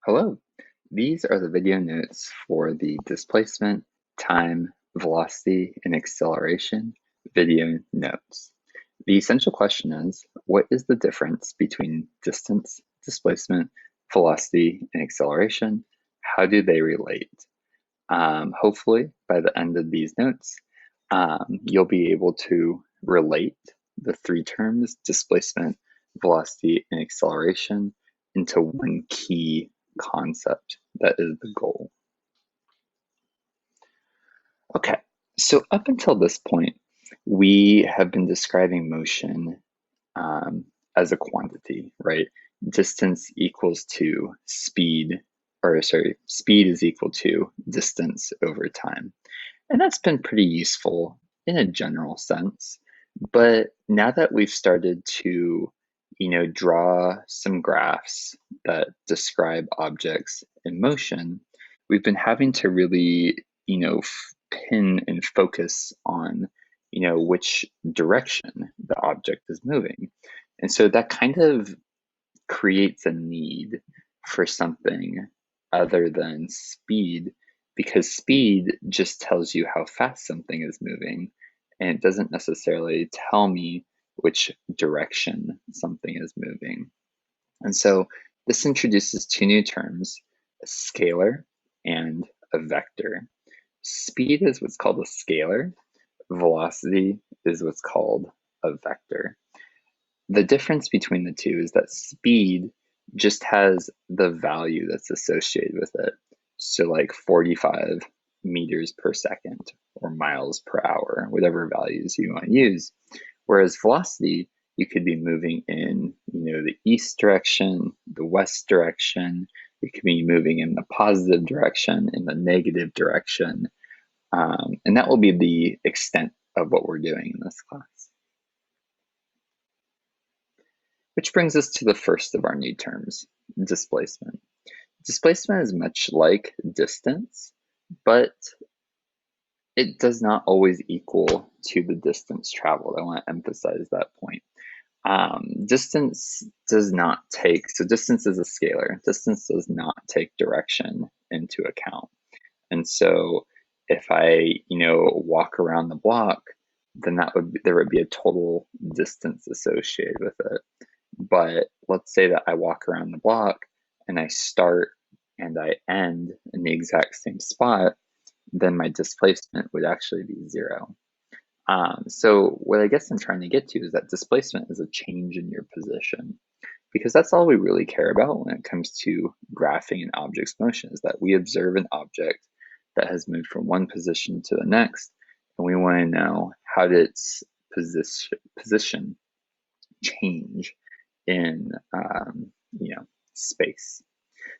Hello, these are the video notes for the displacement, time, velocity, and acceleration video notes. The essential question is, what is the difference between distance, displacement, velocity, and acceleration? How do they relate? Hopefully, by the end of these notes, you'll be able to relate the three terms, displacement, velocity, and acceleration, into one key concept that is the goal. Okay, so up until this point, we have been describing motion um, as a quantity, right? Distance equals to speed, or sorry, speed is equal to distance over time. And that's been pretty useful in a general sense. But now that we've started to, draw some graphs that describe objects in motion, we've been having to really, pin and focus on, which direction the object is moving. And so that kind of creates a need for something other than speed, because speed just tells you how fast something is moving, and it doesn't necessarily tell me which direction something is moving. And so this introduces two new terms, a scalar and a vector. Speed is what's called a scalar, velocity is what's called a vector. The difference between the two is that speed just has the value that's associated with it. So like 45 meters per second or miles per hour, whatever values you want to use. Whereas velocity, you could be moving in, the east direction, the west direction. You could be moving in the positive direction, in the negative direction. And that will be the extent of what we're doing in this class. Which brings us to the first of our new terms, displacement. Displacement is much like distance, but it does not always equal to the distance traveled. I want to emphasize that point. Distance does not take, so distance is a scalar. Distance does not take direction into account. And so if I, walk around the block, then there would be a total distance associated with it. But let's say that I walk around the block and I start and I end in the exact same spot, then my displacement would actually be zero. So what I guess I'm trying to get to is that displacement is a change in your position, because that's all we really care about when it comes to graphing an object's motion, is that we observe an object that has moved from one position to the next, and we want to know how did its position change in space.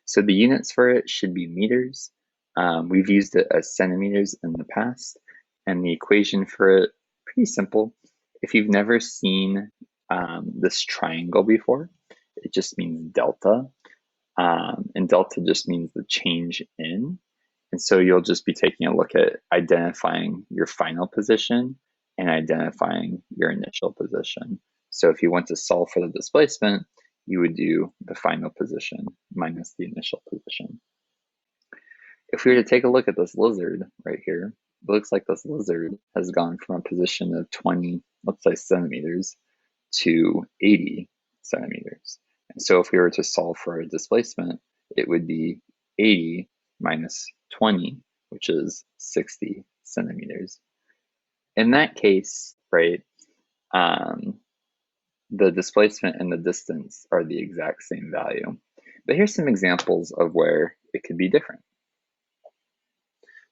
So the units for it should be meters. We've used it as centimeters in the past, and the equation for it, pretty simple. If you've never seen this triangle before, it just means delta, and delta just means the change in. And so you'll just be taking a look at identifying your final position and identifying your initial position. So if you want to solve for the displacement, you would do the final position minus the initial position. If we were to take a look at this lizard right here, it looks like this lizard has gone from a position of 20, let's say centimeters, to 80 centimeters. And so if we were to solve for a displacement, it would be 80 minus 20, which is 60 centimeters. In that case, right, the displacement and the distance are the exact same value. But here's some examples of where it could be different.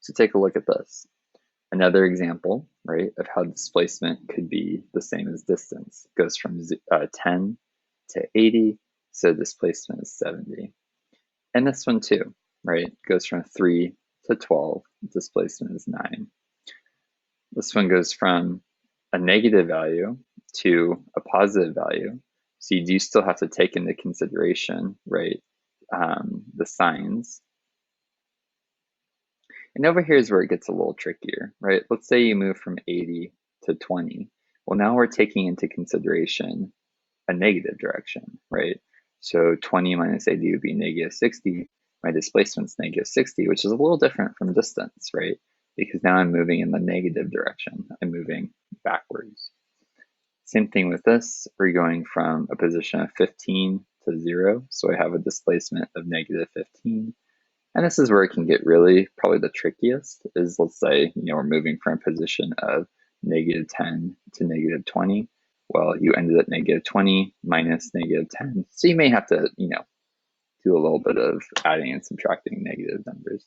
So take a look at this. Another example, right, of how displacement could be the same as distance. It goes from 10 to 80, so displacement is 70. And this one too, right, it goes from 3 to 12, displacement is 9. This one goes from a negative value to a positive value. So you do still have to take into consideration, right, the signs. And over here is where it gets a little trickier, right? Let's say you move from 80 to 20. Well, now we're taking into consideration a negative direction, right? So 20 minus 80 would be negative 60. my displacement's negative 60, which is a little different from distance, right? Because now I'm moving in the negative direction. I'm moving backwards. Same thing with this. We're going from a position of 15 to 0. So I have a displacement of negative 15. And this is where it can get really probably the trickiest is, let's say, we're moving from a position of negative 10 to negative 20. Well, you ended at negative 20 minus negative 10. So you may have to, do a little bit of adding and subtracting negative numbers.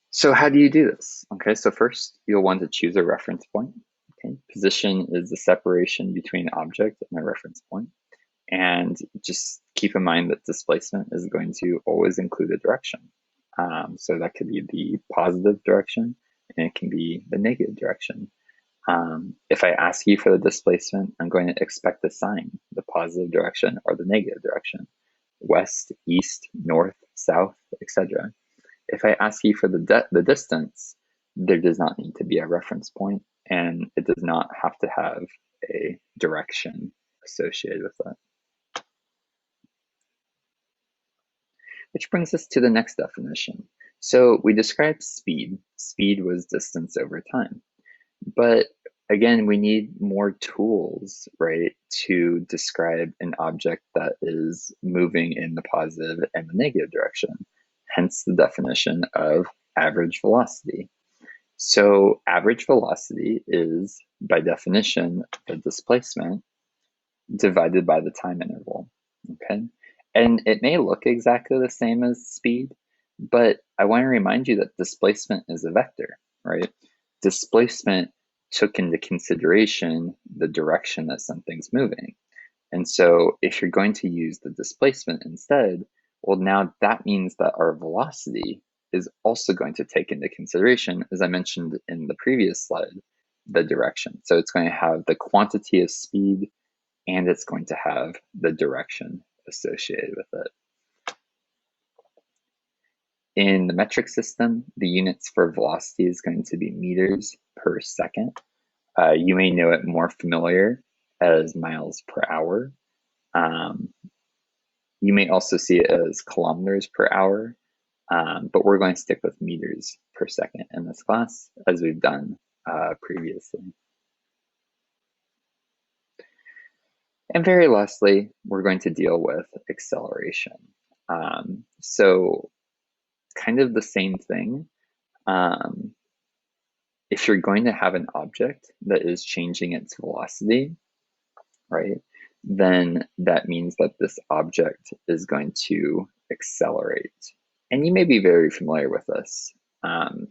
So how do you do this? Okay, so first you'll want to choose a reference point. Okay, position is the separation between an object and a reference point. And just keep in mind that displacement is going to always include a direction. So that could be the positive direction and it can be the negative direction. If I ask you for the displacement, I'm going to expect a sign, the positive direction or the negative direction, west, east, north, south, etc. If I ask you for the distance, there does not need to be a reference point and it does not have to have a direction associated with it. Which brings us to the next definition. So we described speed. Speed was distance over time. But again, we need more tools, right, to describe an object that is moving in the positive and the negative direction. Hence the definition of average velocity. So average velocity is, by definition, the displacement divided by the time interval, okay? And it may look exactly the same as speed, but I want to remind you that displacement is a vector, right? Displacement took into consideration the direction that something's moving. And so if you're going to use the displacement instead, well, now that means that our velocity is also going to take into consideration, as I mentioned in the previous slide, the direction. So it's going to have the quantity of speed and it's going to have the direction associated with it. In the metric system, the units for velocity is going to be meters per second. You may know it more familiar as miles per hour. You may also see it as kilometers per hour, but we're going to stick with meters per second in this class, as we've done previously. And very lastly, we're going to deal with acceleration. So kind of the same thing. If you're going to have an object that is changing its velocity, right, then that means that this object is going to accelerate. And you may be very familiar with this.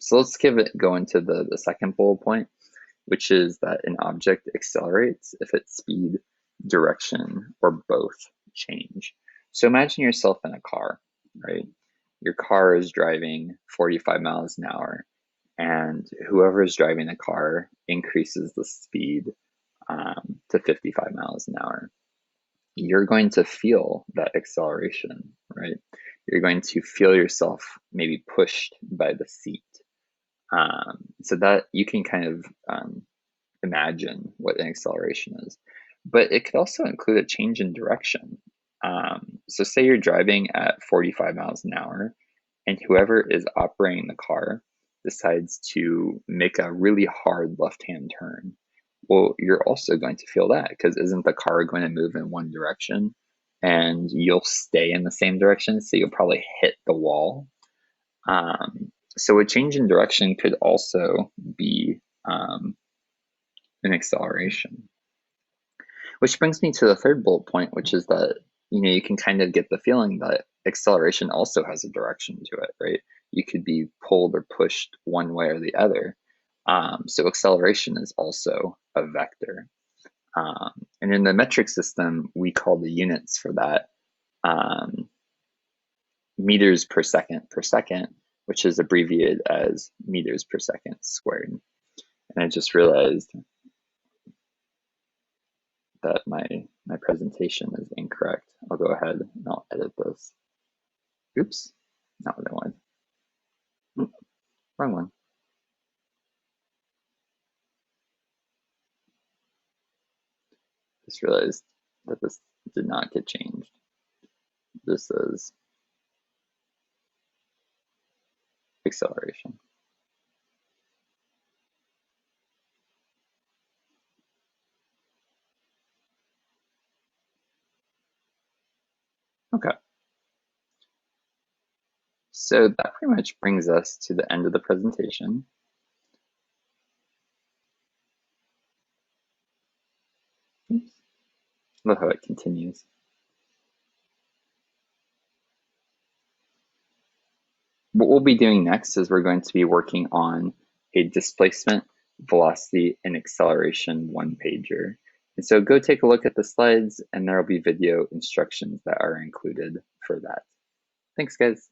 So let's go into the second bullet point, which is that an object accelerates if its speed, direction, or both change. So imagine yourself in a car, right? Your car is driving 45 miles an hour, and whoever is driving the car increases the speed to 55 miles an hour. You're going to feel that acceleration, right? You're going to feel yourself maybe pushed by the seat. So that you can kind of imagine what an acceleration is. But it could also include a change in direction. So say you're driving at 45 miles an hour and whoever is operating the car decides to make a really hard left-hand turn. Well, you're also going to feel that because isn't the car going to move in one direction and you'll stay in the same direction, so you'll probably hit the wall. So a change in direction could also be an acceleration. Which brings me to the third bullet point, which is that you can kind of get the feeling that acceleration also has a direction to it, right? You could be pulled or pushed one way or the other. So acceleration is also a vector. And in the metric system, we call the units for that meters per second, which is abbreviated as meters per second squared. And I just realized that my presentation is incorrect. I'll go ahead and I'll edit this. Oops, not what I wanted. Wrong one. Just realized that this did not get changed. just as acceleration. Okay, so that pretty much brings us to the end of the presentation. Oops. Love how it continues. What we'll be doing next is we're going to be working on a displacement, velocity, and acceleration one-pager. And so go take a look at the slides, and there will be video instructions that are included for that. Thanks, guys.